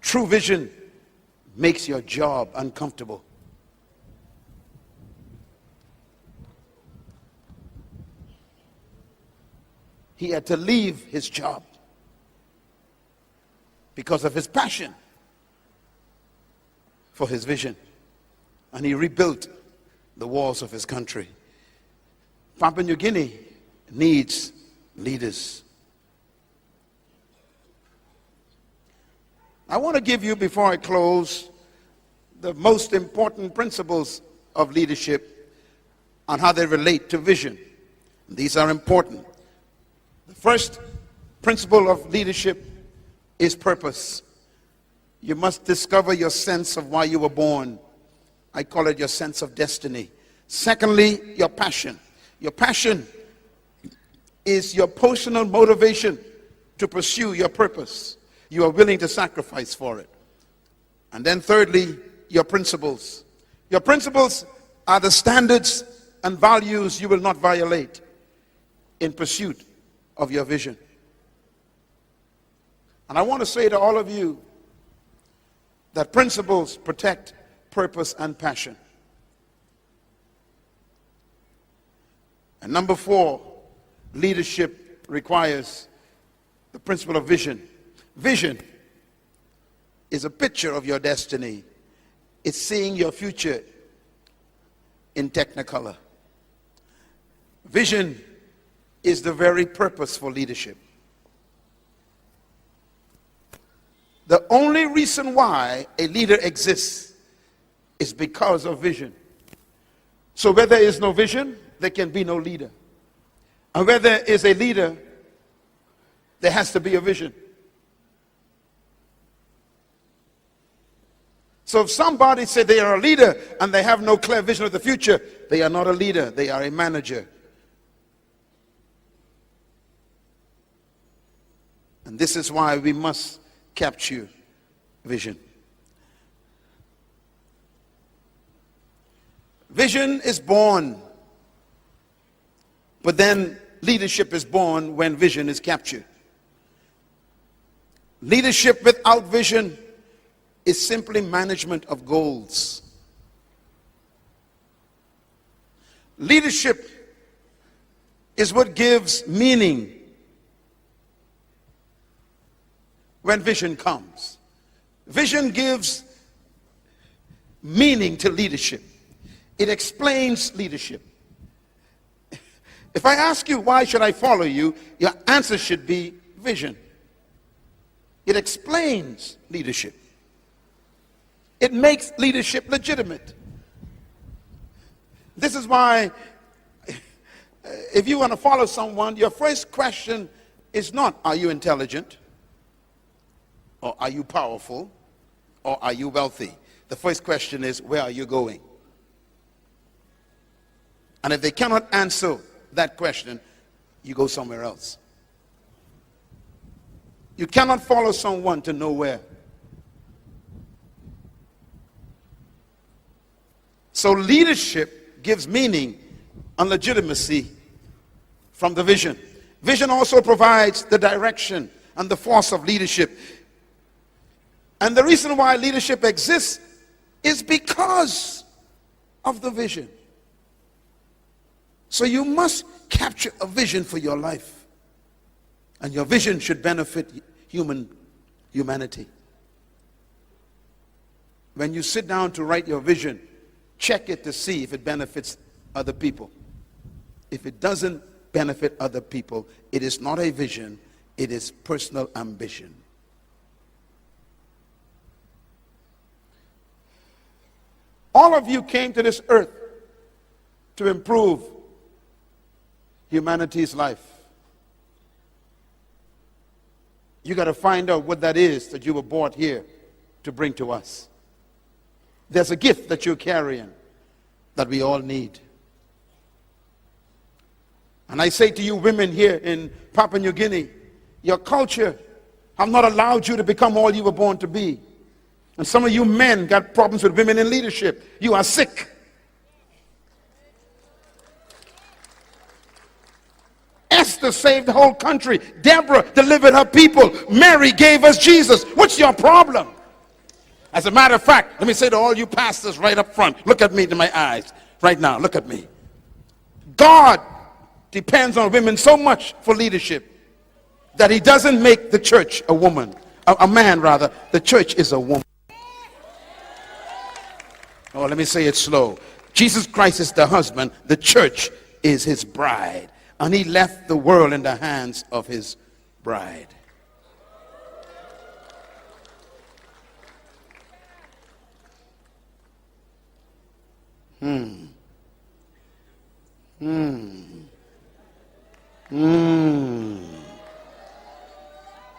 True vision makes your job uncomfortable. He had to leave his job because of his passion for his vision. And he rebuilt the walls of his country. Papua New Guinea needs leaders. I want to give you, before I close, the most important principles of leadership and how they relate to vision. These are important. The first principle of leadership is purpose. You must discover your sense of why you were born. I call it your sense of destiny. Secondly, your passion. Your passion is your personal motivation to pursue your purpose. You are willing to sacrifice for it. And then thirdly, your principles. Your principles are the standards and values you will not violate in pursuit of your vision. And I want to say to all of you that principles protect purpose and passion. And number 4, leadership requires the principle of vision. Vision is a picture of your destiny. It's seeing your future in technicolor. Vision is the very purpose for leadership. The only reason why a leader exists is because of vision. So where there is no vision, there can be no leader. And where there is a leader, there has to be a vision. So if somebody said they are a leader and they have no clear vision of the future, they are not a leader, they are a manager. And this is why we must capture vision. Vision is born, but then leadership is born when vision is captured. Leadership without vision is simply management of goals. Leadership is what gives meaning when vision comes. Vision gives meaning to leadership. It explains leadership. If I ask you, why should I follow you? Your answer should be vision. It explains leadership. It makes leadership legitimate. This is why, if you want to follow someone, your first question is not, are you intelligent? Or are you powerful? Or are you wealthy? The first question is, where are you going? And if they cannot answer that question, you go somewhere else. You cannot follow someone to nowhere. So leadership gives meaning and legitimacy from the vision. Vision also provides the direction and the force of leadership. And the reason why leadership exists is because of the vision. So you must capture a vision for your life. And your vision should benefit humanity. When you sit down to write your vision, check it to see if it benefits other people. If it doesn't benefit other people, it is not a vision, it is personal ambition. All of you came to this earth to improve humanity's life. You got to find out what that is that you were brought here to bring to us. There's a gift that you're carrying that we all need. And I say to you women here in Papua New Guinea, your culture have not allowed you to become all you were born to be. And some of you men got problems with women in leadership. You are sick. Esther saved the whole country. Deborah delivered her people. Mary gave us Jesus. What's your problem? As a matter of fact, let me say to all you pastors right up front, look at me in my eyes right now. Look at me. God depends on women so much for leadership that he doesn't make the church a woman, a man rather. The church is a woman. Oh, let me say it slow. Jesus Christ is the husband. The church is his bride. And he left the world in the hands of his bride.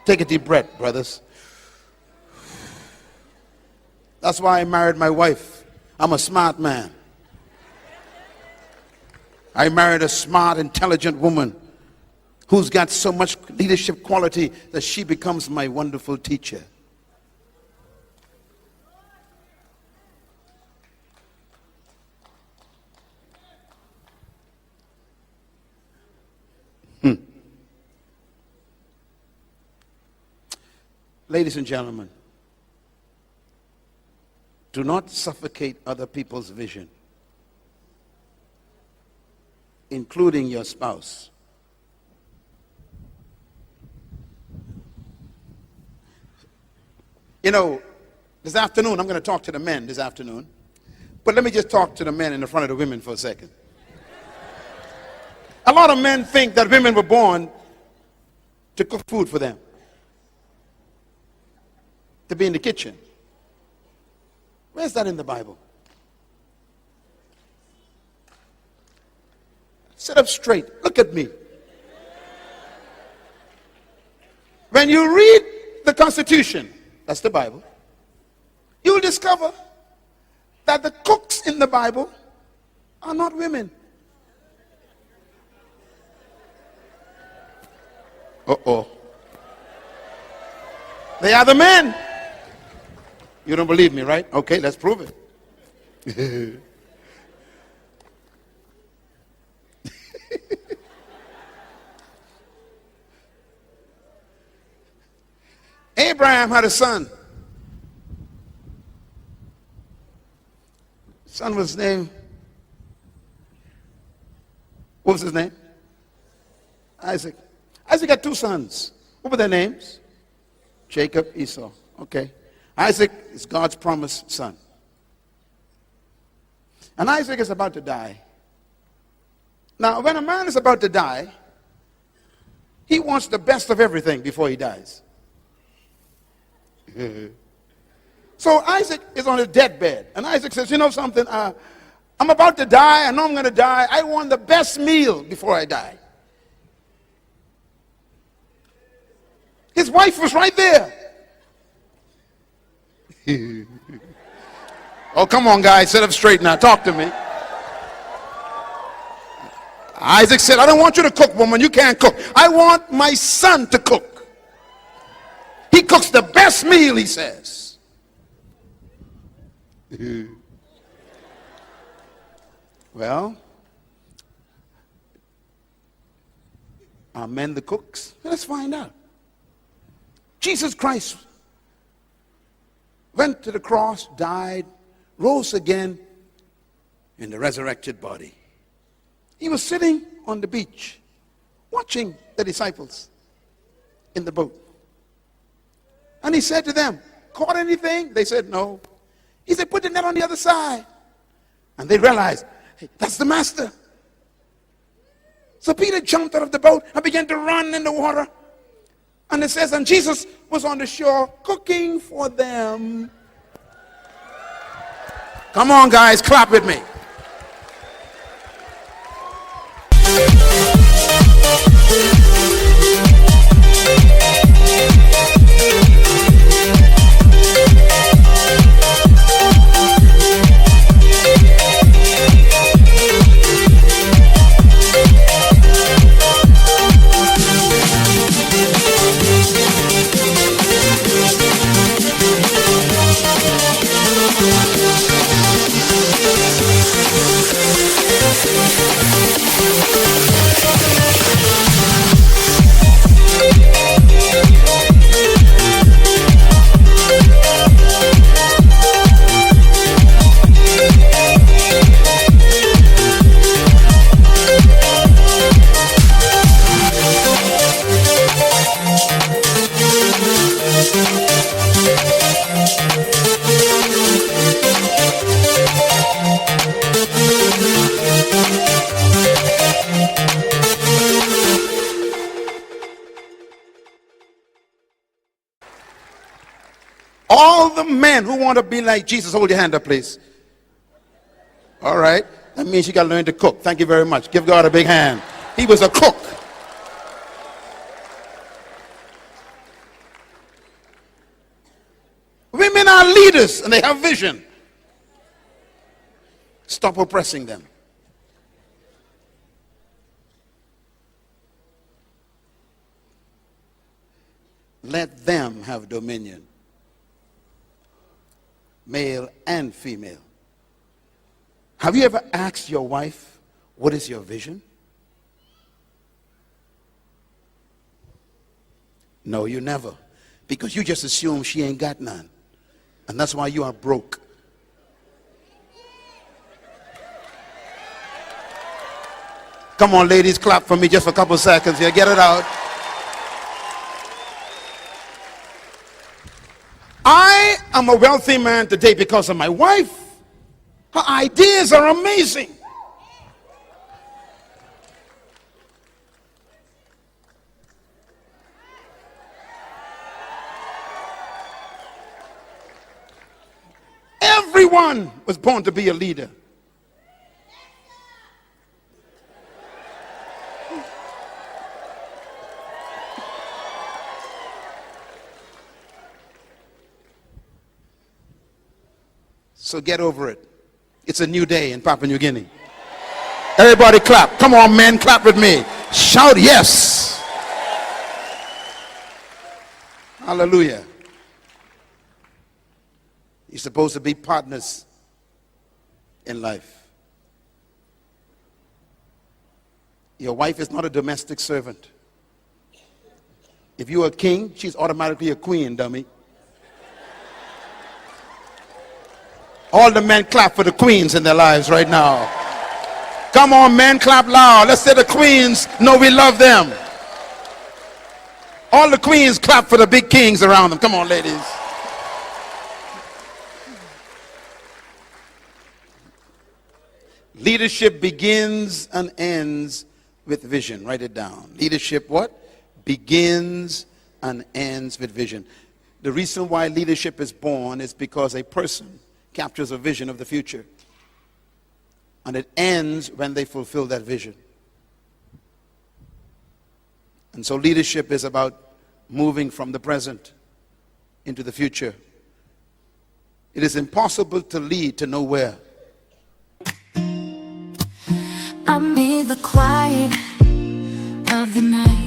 Take a deep breath, brothers. That's why I married my wife. I'm a smart man. I married a smart, intelligent woman who's got so much leadership quality that she becomes my wonderful teacher. Ladies and gentlemen, do not suffocate other people's vision, including your spouse. You know, this afternoon, I'm going to talk to the men this afternoon. But let me just talk to the men in the front of the women for a second. A lot of men think that women were born to cook food for them, to be in the kitchen. Where's that in the Bible? Sit up straight. Look at me. When you read the Constitution, that's the Bible, you'll discover that the cooks in the Bible are not women. Uh-oh. They are the men. You don't believe me, right? Okay, let's prove it. Abraham had a son. Son was named, what was his name? Isaac. Isaac had two sons. What were their names? Jacob, Esau. Okay. Isaac is God's promised son. And Isaac is about to die. Now, when a man is about to die, he wants the best of everything before he dies. So Isaac is on his deathbed. And Isaac says, you know something? I'm about to die. I know I'm going to die. I want the best meal before I die. His wife was right there. Oh, come on, guys. Sit up straight now. Talk to me. Isaac said, I don't want you to cook, woman. You can't cook. I want my son to cook. He cooks the best meal, he says. Well, are men the cooks? Let's find out. Jesus Christ went to the cross, died, rose again in the resurrected body. He was sitting on the beach watching the disciples in the boat. And he said to them, caught anything? They said, no. He said, put the net on the other side. And they realized, hey, that's the master. So Peter jumped out of the boat and began to run in the water. And it says, and Jesus was on the shore cooking for them. Come on, guys, clap with me. All the men who want to be like Jesus, hold your hand up, please. All right. That means you got to learn to cook. Thank you very much. Give God a big hand. He was a cook. Women are leaders and they have vision. Stop oppressing them. Let them have dominion. Male and female. Have you ever asked your wife, what is your vision? No, you never. Because you just assume she ain't got none. And that's why you are broke. Come on, ladies, clap for me just for a couple seconds here. Get it out. I am a wealthy man today because of my wife. Her ideas are amazing. Everyone was born to be a leader. So get over it. It's a new day in Papua New Guinea. Everybody clap. Come on, men, clap with me. Shout yes. Hallelujah. You're supposed to be partners in life. Your wife is not a domestic servant. If you're a king, she's automatically a queen, dummy. All the men clap for the queens in their lives right now. Come on, men, clap loud. Let's say the queens know we love them. All the queens clap for the big kings around them. Come on, ladies. Leadership begins and ends with vision. Write it down. Leadership what? Begins and ends with vision. The reason why leadership is born is because a person captures a vision of the future. And it ends when they fulfill that vision. And so leadership is about moving from the present into the future. It is impossible to lead to nowhere. Amid the quiet of the night,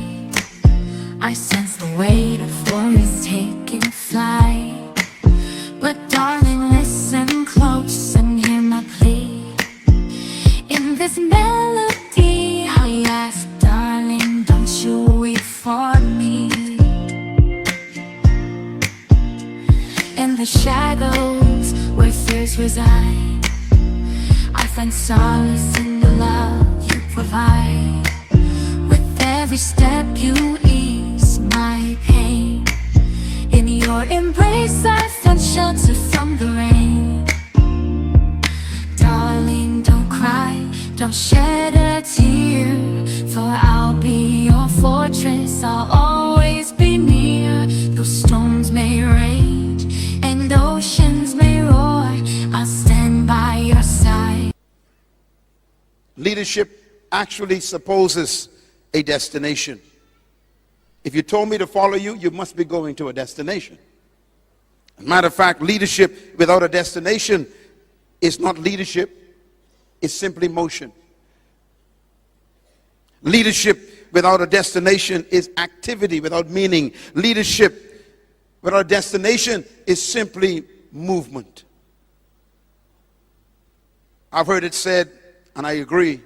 I sense the weight of worries taking flight. But darling, listen close and hear my plea. In this melody I ask, darling, don't you weep for me. In the shadows where fears reside, I find solace in the love you provide. With every step you ease my pain. In your embrace I find shelter from the rain. Darling, don't cry, don't shed a tear, for I'll be your fortress, I'll always be near. Though storms may rage and oceans may roar, I'll stand by your side. Leadership actually supposes a destination. If you told me to follow you, you must be going to a destination. As a matter of fact, leadership without a destination is not leadership, it's simply motion. Leadership without a destination is activity without meaning. Leadership without a destination is simply movement. I've heard it said, and I agree,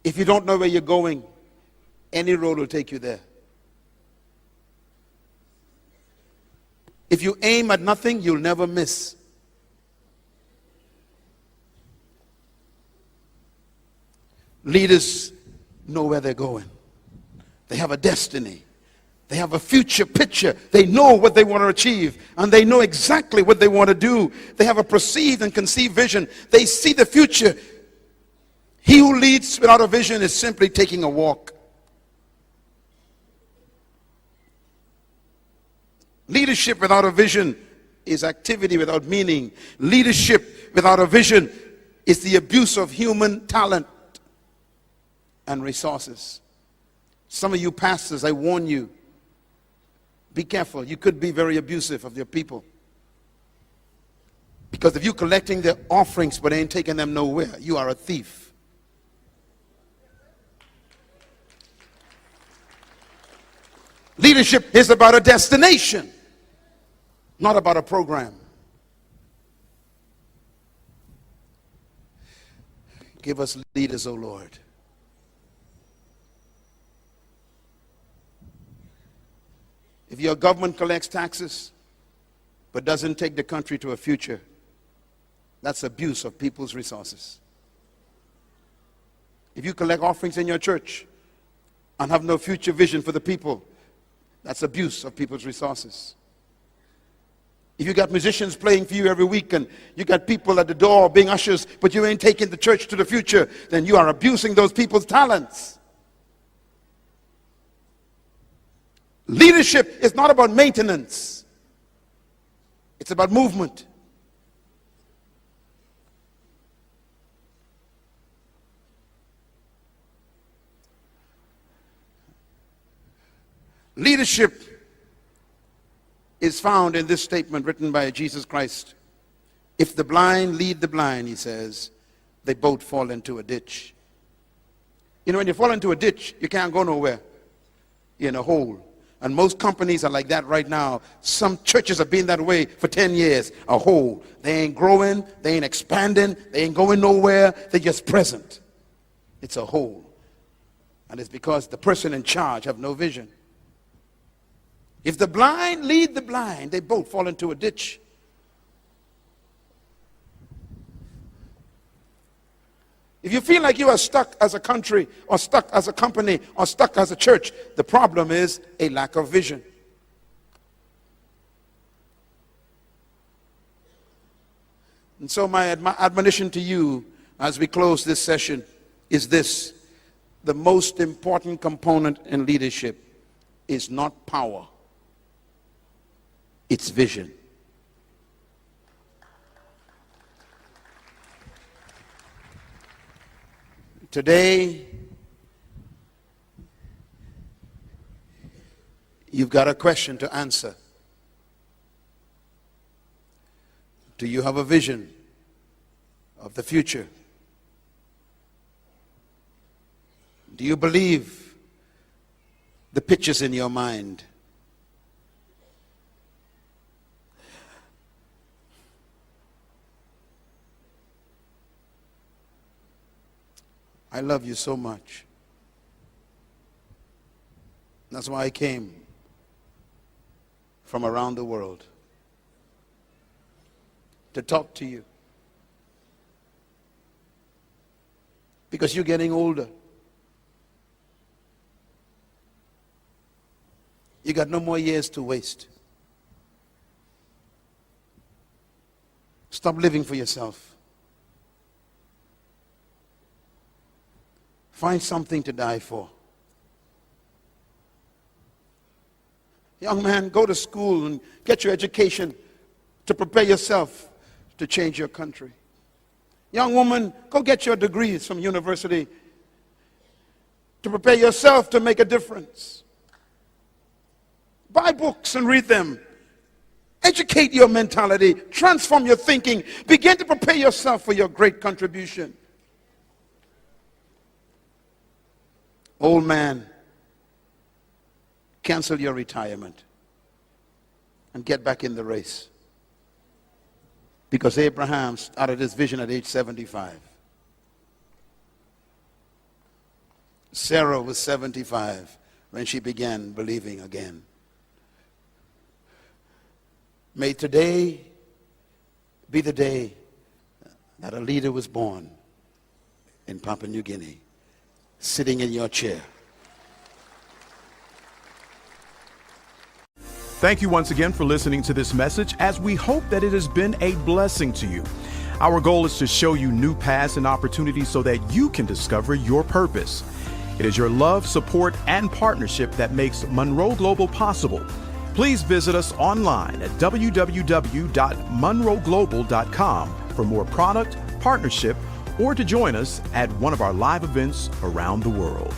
if you don't know where you're going, any road will take you there. If you aim at nothing, you'll never miss. Leaders know where they're going. They have a destiny. They have a future picture. They know what they want to achieve, and they know exactly what they want to do. They have a perceived and conceived vision. They see the future. He who leads without a vision is simply taking a walk. Leadership without a vision is activity without meaning. Leadership without a vision is the abuse of human talent and resources. Some of you pastors, I warn you, be careful. You could be very abusive of your people. Because if you're collecting their offerings but ain't taking them nowhere, you are a thief. Leadership is about a destination, not about a program. Give us leaders, O Lord. If your government collects taxes but doesn't take the country to a future, that's abuse of people's resources. If you collect offerings in your church and have no future vision for the people, that's abuse of people's resources. If you got musicians playing for you every week and you got people at the door being ushers, but you ain't taking the church to the future, then you are abusing those people's talents. Leadership is not about maintenance. It's about movement. Leadership is found in this statement written by Jesus Christ. If the blind lead the blind, he says, they both fall into a ditch. You know, when you fall into a ditch, you can't go nowhere. You're in a hole. And most companies are like that right now. Some churches have been that way for 10 years. A hole. They ain't growing. They ain't expanding. They ain't going nowhere. They're just present. It's a hole. And it's because the person in charge have no vision. If the blind lead the blind, they both fall into a ditch. If you feel like you are stuck as a country, or stuck as a company, or stuck as a church, the problem is a lack of vision. And so my admonition to you as we close this session is this: the most important component in leadership is not power, it's vision. Today, you've got a question to answer. Do you have a vision of the future? Do you believe the pictures in your mind? I love you so much. That's why I came from around the world to talk to you. Because you're getting older. You got no more years to waste. Stop living for yourself. Find something to die for. Young man, go to school and get your education to prepare yourself to change your country. Young woman, go get your degrees from university to prepare yourself to make a difference. Buy books and read them. Educate your mentality. Transform your thinking. Begin to prepare yourself for your great contribution. Old man, cancel your retirement and get back in the race. Because Abraham started his vision at age 75. Sarah was 75 when she began believing again. May today be the day that a leader was born in Papua New Guinea, sitting in your chair. Thank you once again for listening to this message, as we hope that it has been a blessing to you. Our goal is to show you new paths and opportunities so that you can discover your purpose. It is your love, support, and partnership that makes Munroe Global possible. Please visit us online at www.munroeglobal.com for more product, partnership, or to join us at one of our live events around the world.